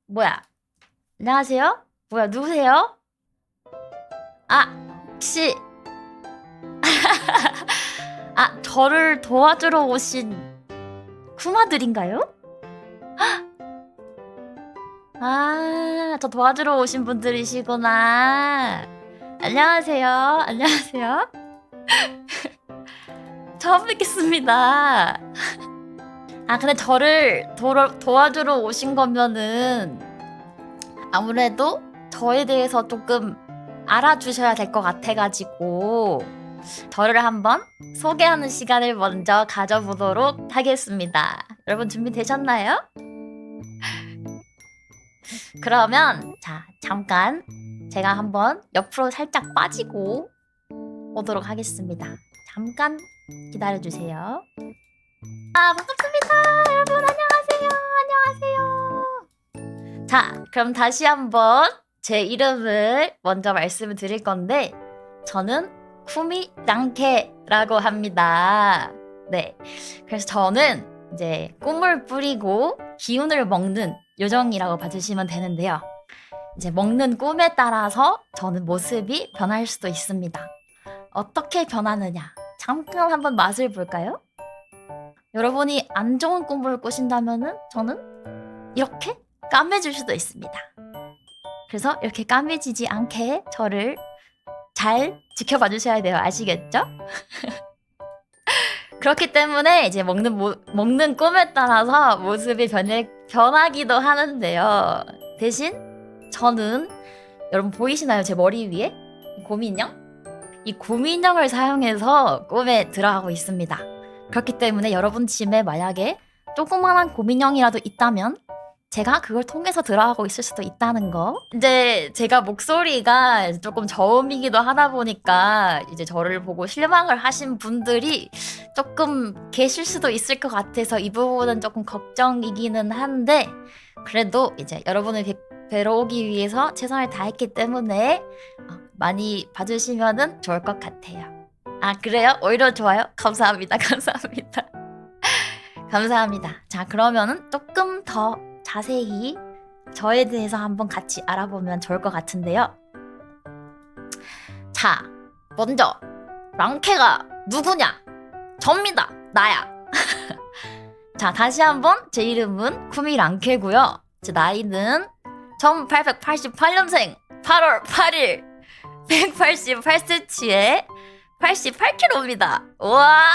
뭐야? 안녕하세요? 뭐야, 누구세요? 아, 혹시, 저를 도와주러 오신 쿠마들인가요? 저 도와주러 오신 분들이시구나. 안녕하세요. 안녕하세요. 처음 뵙겠습니다. 근데 저를 도와주러 오신 거면은 아무래도 저에 대해서 조금 알아주셔야 될 것 같아가지고 저를 한번 소개하는 시간을 먼저 가져보도록 하겠습니다. 여러분 준비되셨나요? 그러면 자 잠깐 제가 한번 옆으로 살짝 빠지고 오도록 하겠습니다. 잠깐 기다려주세요. 반갑습니다. 여러분 안녕하세요. 안녕하세요. 자 그럼 다시 한번 제 이름을 먼저 말씀을 드릴 건데 저는 쿠미 랑케라고 합니다. 네. 그래서 저는 이제 꿈을 뿌리고 기운을 먹는 요정이라고 봐주시면 되는데요. 이제 먹는 꿈에 따라서 저는 모습이 변할 수도 있습니다. 어떻게 변하느냐? 잠깐 한번 맛을 볼까요? 여러분이 안 좋은 꿈을 꾸신다면은 저는 이렇게 까매질 수도 있습니다. 그래서 이렇게 까매지지 않게 저를 잘 지켜봐 주셔야 돼요. 아시겠죠? 그렇기 때문에 이제 먹는 꿈에 따라서 모습이 변하기도 하는데요. 대신 저는 여러분 보이시나요? 제 머리 위에 곰인형? 이 곰인형을 사용해서 꿈에 들어가고 있습니다. 그렇기 때문에 여러분 집에 만약에 조그만한 곰인형이라도 있다면 제가 그걸 통해서 들어가고 있을 수도 있다는 거. 이제 제가 목소리가 조금 저음이기도 하다 보니까 이제 저를 보고 실망을 하신 분들이 조금 계실 수도 있을 것 같아서 이 부분은 조금 걱정이기는 한데 그래도 이제 여러분을 뵈러 오기 위해서 최선을 다했기 때문에 많이 봐주시면 좋을 것 같아요. 그래요? 오히려 좋아요? 감사합니다. 감사합니다. 감사합니다. 자, 그러면은 조금 더 자세히 저에 대해서 한번 같이 알아보면 좋을 것 같은데요. 자, 먼저 랑케가 누구냐? 접니다. 나야. 자, 다시 한번 제 이름은 쿠미 랑케고요. 제 나이는 1888년생 8월 8일 188cm에 88kg입니다. 우와!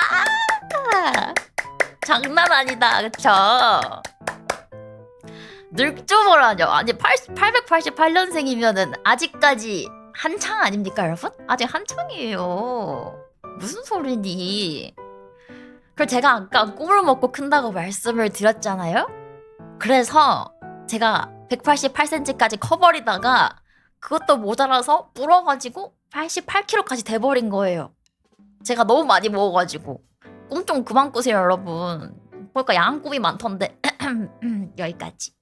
장난 아니다. 그쵸? 늙죠뭐라뇨. 아니 888년생이면은 아직까지 한창 아닙니까 여러분? 아직 한창이에요. 무슨 소리니? 그리고 제가 아까 꿈을 먹고 큰다고 말씀을 드렸잖아요. 그래서 제가 188cm까지 커버리다가 그것도 모자라서 불어가지고 88kg까지 돼버린 거예요. 제가 너무 많이 먹어가지고 꿈 좀 그만 꾸세요 여러분. 보니까 야한 꿈이 많던데 여기까지.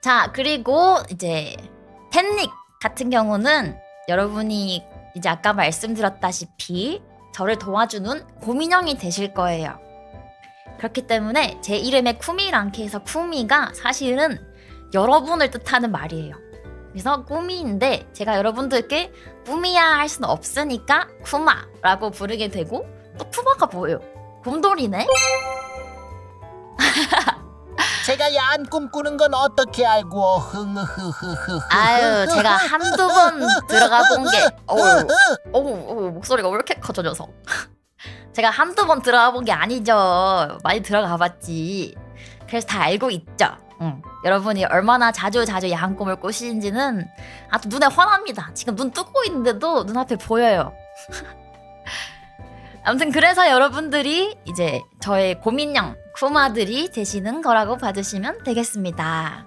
자 그리고 이제 팬닉 같은 경우는 여러분이 이제 아까 말씀드렸다시피 저를 도와주는 곰인형이 되실 거예요. 그렇기 때문에 제 이름의 쿠미랑케에서 쿠미가 사실은 여러분을 뜻하는 말이에요. 그래서 꾸미인데 제가 여러분들께 꾸미야 할 수는 없으니까 쿠마라고 부르게 되고 또 쿠마가 뭐예요? 곰돌이네? 제가 야한 꿈 꾸는 건 어떻게 알고? 흐흐흐흐흐. 아유 제가 한두 번 들어가 본 게 어우 목소리가 왜 이렇게 커져 녀석. 제가 한두 번 들어가 본 게 아니죠. 많이 들어가 봤지. 그래서 다 알고 있죠. 여러분이 얼마나 자주 야한 꿈을 꾸시는지는 아주 눈에 환합니다. 지금 눈 뜨고 있는데도 눈앞에 보여요. 아무튼 그래서 여러분들이 이제 저의 곰인형 쿠마들이 되시는 거라고 봐주시면 되겠습니다.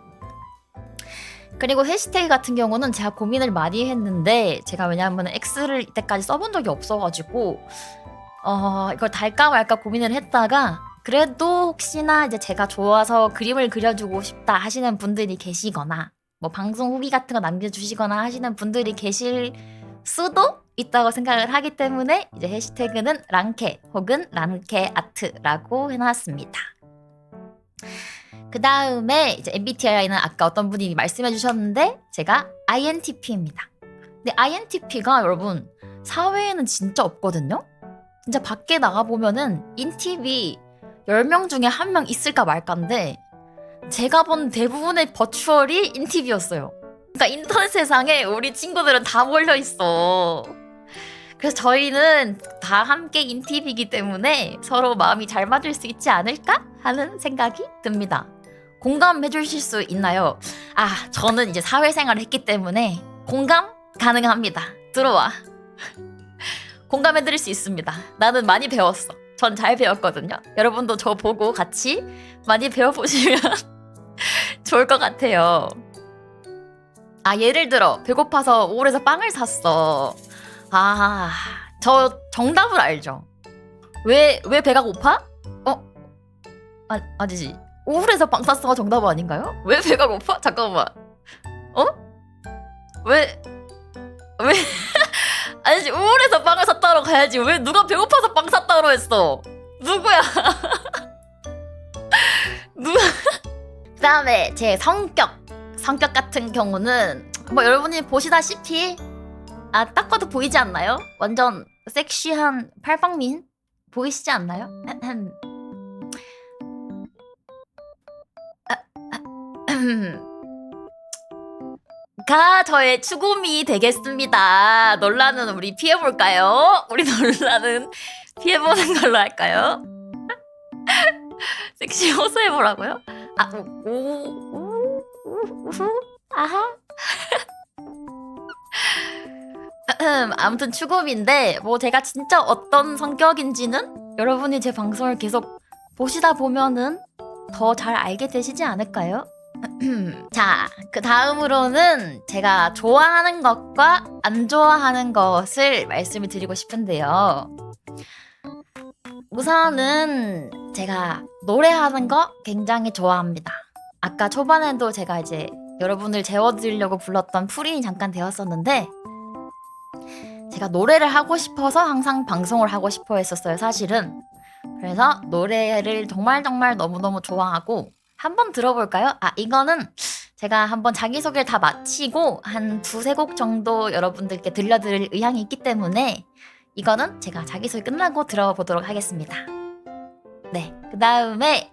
그리고 해시태그 같은 경우는 제가 고민을 많이 했는데 제가 왜냐하면 X를 이때까지 써본 적이 없어가지고 이걸 달까 말까 고민을 했다가 그래도 혹시나 이제 제가 좋아서 그림을 그려주고 싶다 하시는 분들이 계시거나 뭐 방송 후기 같은 거 남겨주시거나 하시는 분들이 계실 수도 있다고 생각을 하기 때문에 이제 해시태그는 랑케 혹은 랑케 아트라고 해놨습니다. 그 다음에 이제 MBTI는 아까 어떤 분이 말씀해 주셨는데 제가 INTP입니다. 근데 INTP가 여러분 사회에는 진짜 없거든요? 진짜 밖에 나가보면은 인팁이 10명 중에 1명 있을까 말까인데 제가 본 대부분의 버추얼이 인팁이었어요. 그러니까 인터넷 세상에 우리 친구들은 다 몰려있어. 그래서 저희는 다 함께 인팁이기 때문에 서로 마음이 잘 맞을 수 있지 않을까 하는 생각이 듭니다. 공감해 주실 수 있나요? 아, 저는 이제 사회생활을 했기 때문에 공감 가능합니다. 들어와. 공감해 드릴 수 있습니다. 나는 많이 배웠어. 전 잘 배웠거든요. 여러분도 저 보고 같이 많이 배워보시면 좋을 것 같아요. 아, 예를 들어 배고파서 우울해서 빵을 샀어. 아, 저 정답을 알죠? 왜 배가 고파? 아니지. 우울해서 빵 샀어가 정답 아닌가요? 왜 배가 고파? 잠깐만. 왜? 아니지, 우울해서 빵을 샀다고 가야지. 왜 누가 배고파서 빵 샀다고 했어? 누구야? 누가? 그다음에 제 성격 같은 경우는 뭐 여러분이 보시다시피 딱 봐도 보이지 않나요? 완전 섹시한 팔방민 보이시지 않나요? 가 저의 추구미 되겠습니다. 논란은 우리 피해볼까요? 우리 논란은 피해보는 걸로 할까요? 섹시 호소해보라고요? 아하. 아무튼 추구미인데 뭐 제가 진짜 어떤 성격인지는 여러분이 제 방송을 계속 보시다 보면은 더 잘 알게 되시지 않을까요? 자, 그 다음으로는 제가 좋아하는 것과 안 좋아하는 것을 말씀을 드리고 싶은데요. 우선은 제가 노래하는 거 굉장히 좋아합니다. 아까 초반에도 제가 이제 여러분을 재워드리려고 불렀던 풀이 잠깐 되었었는데 제가 노래를 하고 싶어서 항상 방송을 하고 싶어 했었어요, 사실은. 그래서 노래를 정말 너무너무 좋아하고 한번 들어볼까요? 이거는 제가 한번 자기소개를 다 마치고 한 2-3곡 정도 여러분들께 들려드릴 의향이 있기 때문에 이거는 제가 자기소개 끝나고 들어보도록 하겠습니다. 네, 그 다음에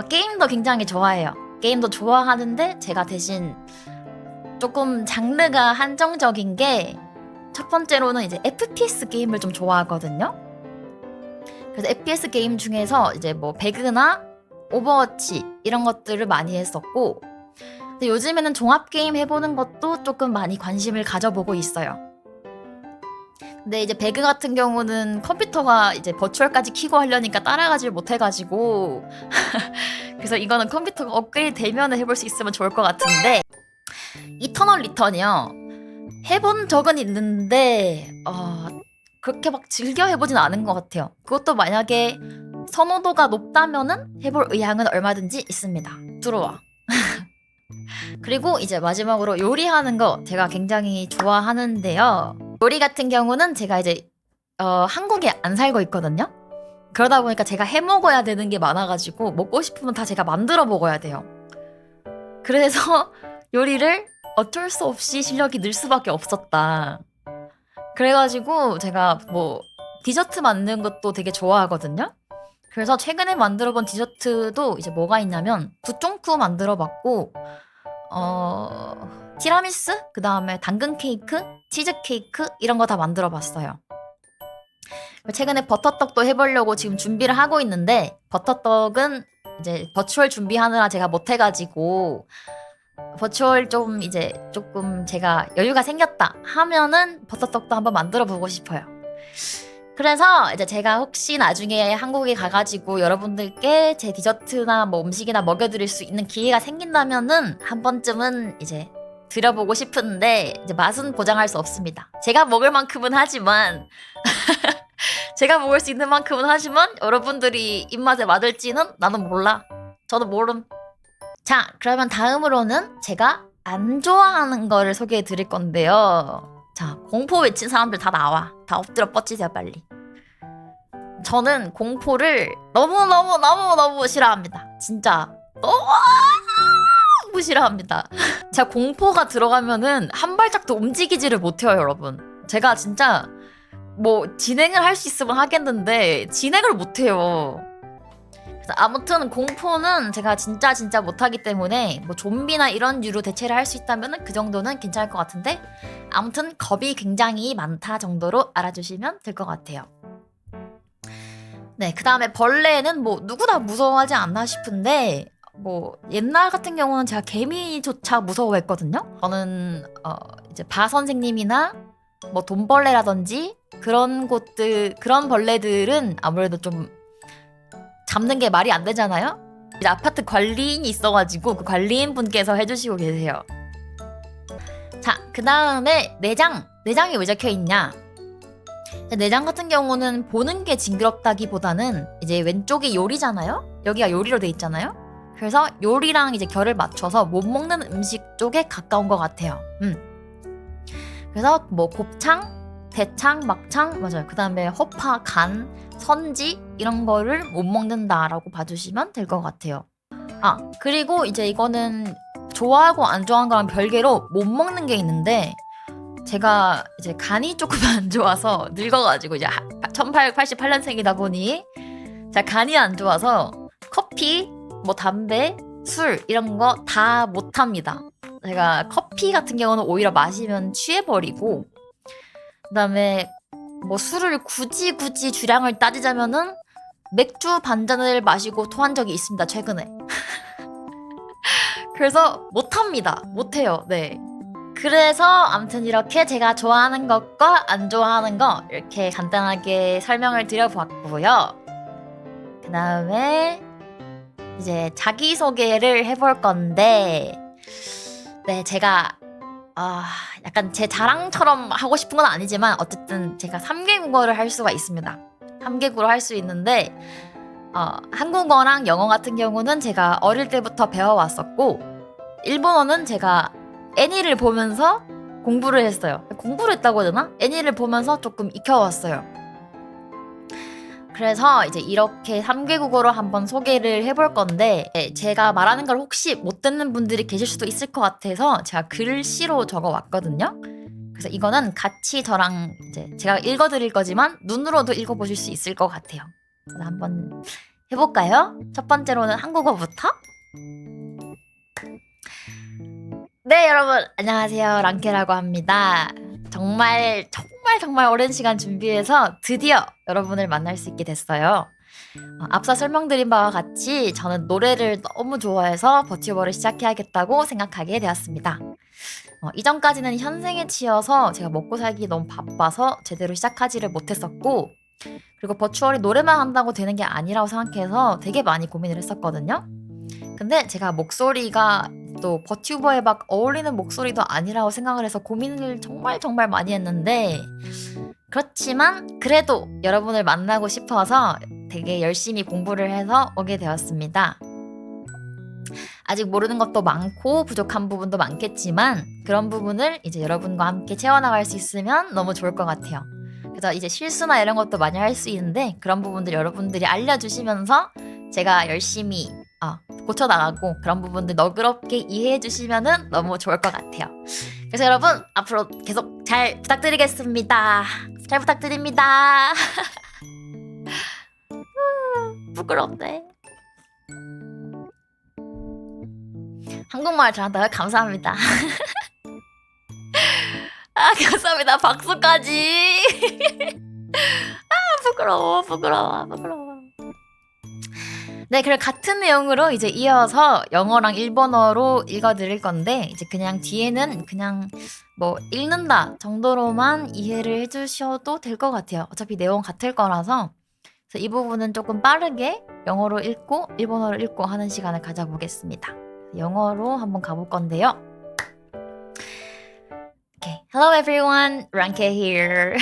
게임도 굉장히 좋아해요. 게임도 좋아하는데 제가 대신 조금 장르가 한정적인 게 첫 번째로는 이제 FPS 게임을 좀 좋아하거든요. 그래서 FPS 게임 중에서 이제 뭐 배그나 오버워치 이런 것들을 많이 했었고 근데 요즘에는 종합 게임 해보는 것도 조금 많이 관심을 가져보고 있어요. 근데 이제 배그 같은 경우는 컴퓨터가 이제 버추얼까지 키고 하려니까 따라가질 못해가지고 그래서 이거는 컴퓨터가 업그레이드 되면 해볼 수 있으면 좋을 것 같은데 이터널 리턴이요. 해본 적은 있는데 그렇게 막 즐겨 해보진 않은 것 같아요. 그것도 만약에 선호도가 높다면은 해볼 의향은 얼마든지 있습니다. 들어와. 그리고 이제 마지막으로 요리하는 거 제가 굉장히 좋아하는데요. 요리 같은 경우는 제가 이제 한국에 안 살고 있거든요. 그러다 보니까 제가 해 먹어야 되는 게 많아가지고 먹고 싶으면 다 제가 만들어 먹어야 돼요. 그래서 요리를 어쩔 수 없이 실력이 늘 수밖에 없었다. 그래가지고 제가 뭐 디저트 만드는 것도 되게 좋아하거든요. 그래서 최근에 만들어본 디저트도 이제 뭐가 있냐면 구쫑쿠 만들어봤고 티라미수? 그 다음에 당근 케이크? 치즈 케이크? 이런 거 다 만들어봤어요. 최근에 버터떡도 해보려고 지금 준비를 하고 있는데 버터떡은 이제 버추얼 준비하느라 제가 못해가지고 버추얼 좀 이제 조금 제가 여유가 생겼다 하면은 버터떡도 한번 만들어 보고 싶어요. 그래서 이제 제가 혹시 나중에 한국에 가가지고 여러분들께 제 디저트나 뭐 음식이나 먹여드릴 수 있는 기회가 생긴다면은 한 번쯤은 이제 드려보고 싶은데 이제 맛은 보장할 수 없습니다. 제가 먹을 만큼은 하지만 제가 먹을 수 있는 만큼은 하지만 여러분들이 입맛에 맞을지는 나는 몰라. 저도 모름. 자, 그러면 다음으로는 제가 안 좋아하는 거를 소개해 드릴 건데요. 자, 공포 외친 사람들 다 나와. 다 엎드려 뻗치세요, 빨리. 저는 공포를 너무 싫어합니다. 진짜 너무 싫어합니다. 제가 공포가 들어가면은 한 발짝도 움직이지를 못해요, 여러분. 제가 진짜 뭐 진행을 할 수 있으면 하겠는데 진행을 못해요. 그래서 아무튼 공포는 제가 진짜 못하기 때문에 뭐 좀비나 이런 류로 대체를 할 수 있다면 그 정도는 괜찮을 것 같은데 아무튼 겁이 굉장히 많다 정도로 알아주시면 될 것 같아요. 네, 그 다음에 벌레는 뭐 누구나 무서워하지 않나 싶은데 뭐 옛날 같은 경우는 제가 개미조차 무서워했거든요. 저는 이제 바 선생님이나 뭐 돈벌레라든지 그런 곳들 그런 벌레들은 아무래도 좀 잡는 게 말이 안 되잖아요. 이제 아파트 관리인이 있어가지고 그 관리인 분께서 해주시고 계세요. 자, 그 다음에 내장이 왜 적혀 있냐? 내장 같은 경우는 보는 게 징그럽다기보다는 이제 왼쪽이 요리잖아요. 여기가 요리로 돼 있잖아요. 그래서 요리랑 이제 결을 맞춰서 못 먹는 음식 쪽에 가까운 것 같아요. 그래서 뭐 곱창, 대창, 막창 맞아요. 그 다음에 허파, 간, 선지 이런 거를 못 먹는다라고 봐주시면 될 것 같아요. 아, 그리고 이제 이거는 좋아하고 안 좋아하는 거랑 별개로 못 먹는 게 있는데 제가 이제 간이 조금 안 좋아서 늙어가지고 이제 1888년생이다 보니 제가 간이 안 좋아서 커피, 뭐 담배, 술 이런 거 다 못합니다. 제가 커피 같은 경우는 오히려 마시면 취해버리고 그다음에 뭐 술을 굳이 주량을 따지자면은 맥주 반잔을 마시고 토한 적이 있습니다, 최근에. 그래서 못합니다. 못해요. 네. 그래서 아무튼 이렇게 제가 좋아하는 것과 안 좋아하는 거 이렇게 간단하게 설명을 드려봤고요. 그 다음에 이제 자기소개를 해볼 건데 네, 제가 약간 제 자랑처럼 하고 싶은 건 아니지만 어쨌든 제가 3개 국어를 할 수가 있습니다. 3개국어를 할 수 있는데 한국어랑 영어 같은 경우는 제가 어릴 때부터 배워왔었고 일본어는 제가 애니를 보면서 공부를 했어요. 공부를 했다고 해야 되나? 애니를 보면서 조금 익혀왔어요. 그래서 이제 이렇게 3개 국어로 한번 소개를 해볼 건데 제가 말하는 걸 혹시 못 듣는 분들이 계실 수도 있을 것 같아서 제가 글씨로 적어 왔거든요. 그래서 이거는 같이 저랑 이제 제가 읽어드릴 거지만 눈으로도 읽어보실 수 있을 것 같아요. 그래서 한번 해볼까요? 첫 번째로는 한국어부터. 네, 여러분 안녕하세요. 랑케라고 합니다. 정말 오랜 시간 준비해서 드디어 여러분을 만날 수 있게 됐어요. 앞서 설명드린 바와 같이 저는 노래를 너무 좋아해서 버튜버를 시작해야겠다고 생각하게 되었습니다. 이전까지는 현생에 치여서 제가 먹고 살기 너무 바빠서 제대로 시작하지를 못했었고 그리고 버추얼이 노래만 한다고 되는 게 아니라고 생각해서 되게 많이 고민을 했었거든요. 근데 제가 목소리가 또 버튜버에 막 어울리는 목소리도 아니라고 생각을 해서 고민을 정말 많이 했는데 그렇지만 그래도 여러분을 만나고 싶어서 되게 열심히 공부를 해서 오게 되었습니다. 아직 모르는 것도 많고 부족한 부분도 많겠지만 그런 부분을 이제 여러분과 함께 채워나갈 수 있으면 너무 좋을 것 같아요. 그래서 이제 실수나 이런 것도 많이 할 수 있는데 그런 부분들 여러분들이 알려주시면서 제가 열심히 고쳐나가고 그런 부분들 너그럽게 이해해 주시면 너무 좋을 것 같아요. 그래서 여러분 앞으로 계속 잘 부탁드리겠습니다. 잘 부탁드립니다. 부끄럽네. 한국말 잘한다고요? 감사합니다. 감사합니다. 박수까지. 부끄러워. 네, 그리고 같은 내용으로 이제 이어서 영어랑 일본어로 읽어드릴 건데 이제 그냥 뒤에는 그냥 뭐 읽는다 정도로만 이해를 해주셔도 될 것 같아요. 어차피 내용 같을 거라서 그래서 이 부분은 조금 빠르게 영어로 읽고 일본어로 읽고 하는 시간을 가져보겠습니다. 영어로 한번 가볼 건데요. Okay, hello everyone, Ranke here.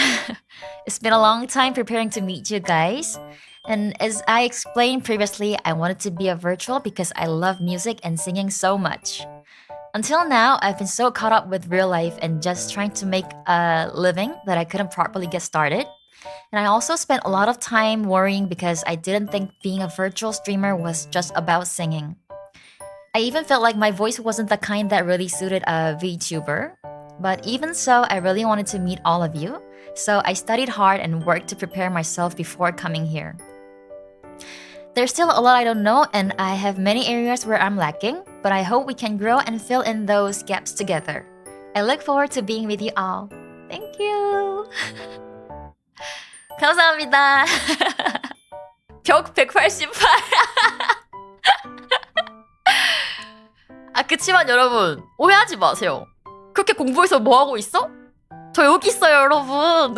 It's been a long time preparing to meet you guys. And as I explained previously, I wanted to be a virtual because I love music and singing so much. Until now, I've been so caught up with real life and just trying to make a living that I couldn't properly get started. And I also spent a lot of time worrying because I didn't think being a virtual streamer was just about singing. I even felt like my voice wasn't the kind that really suited a VTuber. But even so, I really wanted to meet all of you. So I studied hard and worked to prepare myself before coming here. There's still a lot I don't know, and I have many areas where I'm lacking, but I hope we can grow and fill in those gaps together. I look forward to being with you all. Thank you. 감사합니다. 벽 188. 그치만 여러분, 오해하지 마세요. 그렇게 공부해서 뭐 하고 있어? 저 여기 있어요, 여러분.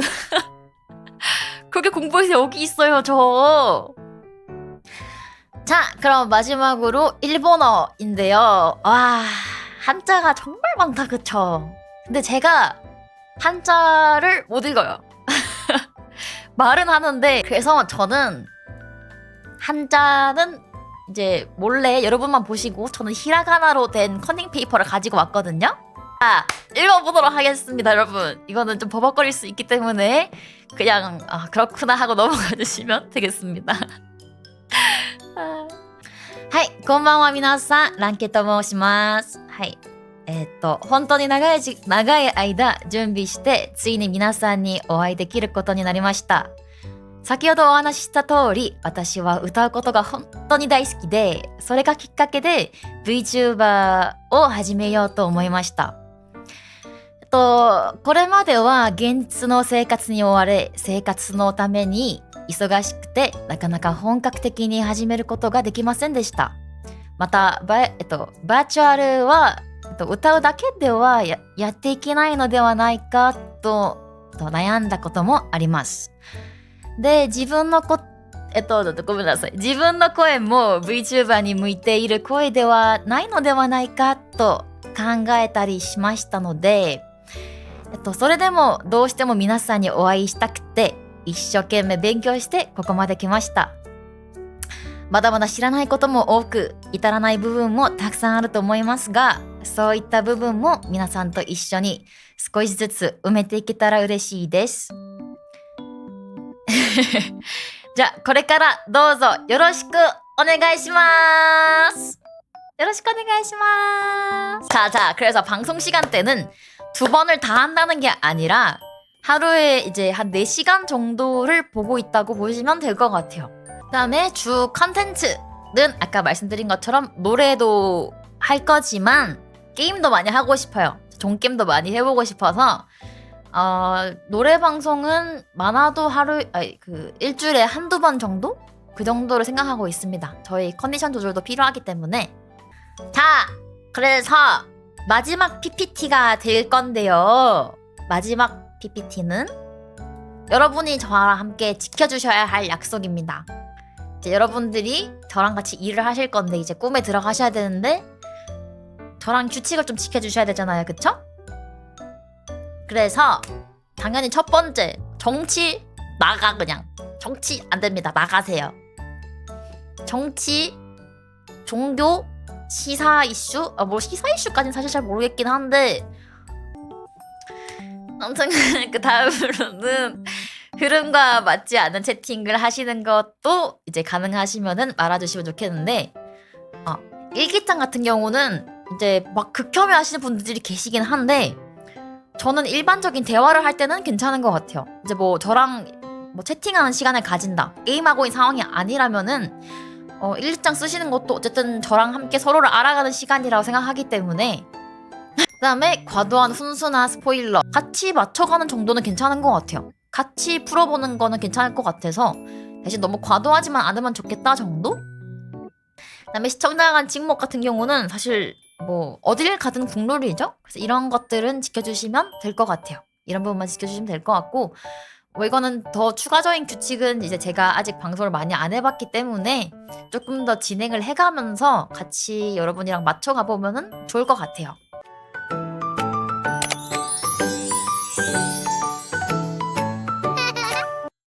그렇게 공부해서 여기 있어요, 저. 자, 그럼 마지막으로 일본어인데요. 와, 한자가 정말 많다, 그쵸? 근데 제가 한자를 못 읽어요. 말은 하는데, 그래서 저는 한자는 이제 몰래 여러분만 보시고 저는 히라가나로 된 커닝 페이퍼를 가지고 왔거든요. 자, 읽어보도록 하겠습니다, 여러분. 이거는 좀 버벅거릴 수 있기 때문에 그냥 그렇구나 하고 넘어가 주시면 되겠습니다. はい、こんばんは皆さん、ランケと申します。はい。本当に長い間準備して、ついに皆さんにお会いできることになりました。先ほどお話しした通り、私は歌うことが本当に大好きで、それがきっかけで VTuber を始めようと思いました。これまでは現実の生活に追われ、生活のために忙しくて、なかなか本格的に始めることができませんでした。また、バーチャルは、歌うだけでは やっていけないのではないかと悩んだこともあります。で、自分のごめんなさい。自分の声も VTuber に向いている声ではないのではないかと考えたりしましたので、それでもどうしても皆さんにお会いしたくて、一生懸命勉強してここまで来ました。まだまだ知らないことも多く、至らない部分もたくさんあると思いますが、そういった部分も皆さんと一緒に少しずつ埋めていけたら嬉しいです。じゃあこれからどうぞよろしくお願いします。よろしくお願いします。자, 그래서 방송 시간대는 두 번을 다 한다는 게 아니라 하루에 이제 한 4시간 정도를 보고 있다고 보시면 될 것 같아요. 그다음에 주 컨텐츠는 아까 말씀드린 것처럼 노래도 할 거지만 게임도 많이 하고 싶어요. 종게임도 많이 해보고 싶어서 노래 방송은 많아도 일주일에 한두 번 정도? 그 정도를 생각하고 있습니다. 저희 컨디션 조절도 필요하기 때문에. 자, 그래서 마지막 PPT가 될 건데요. 마지막 PPT는 여러분이 저와 함께 지켜주셔야 할 약속입니다. 이제 여러분들이 저랑 같이 일을 하실 건데 이제 꿈에 들어가셔야 되는데 저랑 규칙을 좀 지켜주셔야 되잖아요. 그쵸? 그래서 당연히 첫 번째, 정치 그냥 정치 안 됩니다. 나가세요. 정치, 종교, 시사 이슈? 뭐 시사 이슈까지는 사실 잘 모르겠긴 한데 아무튼 그 다음으로는 흐름과 맞지 않는 채팅을 하시는 것도 이제 가능하시면은 말아주시면 좋겠는데 일기장 같은 경우는 이제 막 극혐해 하시는 분들이 계시긴 한데 저는 일반적인 대화를 할 때는 괜찮은 것 같아요. 이제 뭐 저랑 뭐 채팅하는 시간을 가진다, 게임하고 있는 상황이 아니라면은 일기장 쓰시는 것도 어쨌든 저랑 함께 서로를 알아가는 시간이라고 생각하기 때문에 그다음에 과도한 훈수나 스포일러 같이 맞춰가는 정도는 괜찮은 것 같아요. 같이 풀어보는 거는 괜찮을 것 같아서 대신 너무 과도하지만 않으면 좋겠다 정도? 그다음에 시청자 간 직목 같은 경우는 사실 뭐 어딜 가든 국룰이죠. 그래서 이런 것들은 지켜주시면 될 것 같아요. 이런 부분만 지켜주시면 될 것 같고 뭐 이거는 더 추가적인 규칙은 이제 제가 아직 방송을 많이 안 해봤기 때문에 조금 더 진행을 해가면서 같이 여러분이랑 맞춰가 보면은 좋을 것 같아요.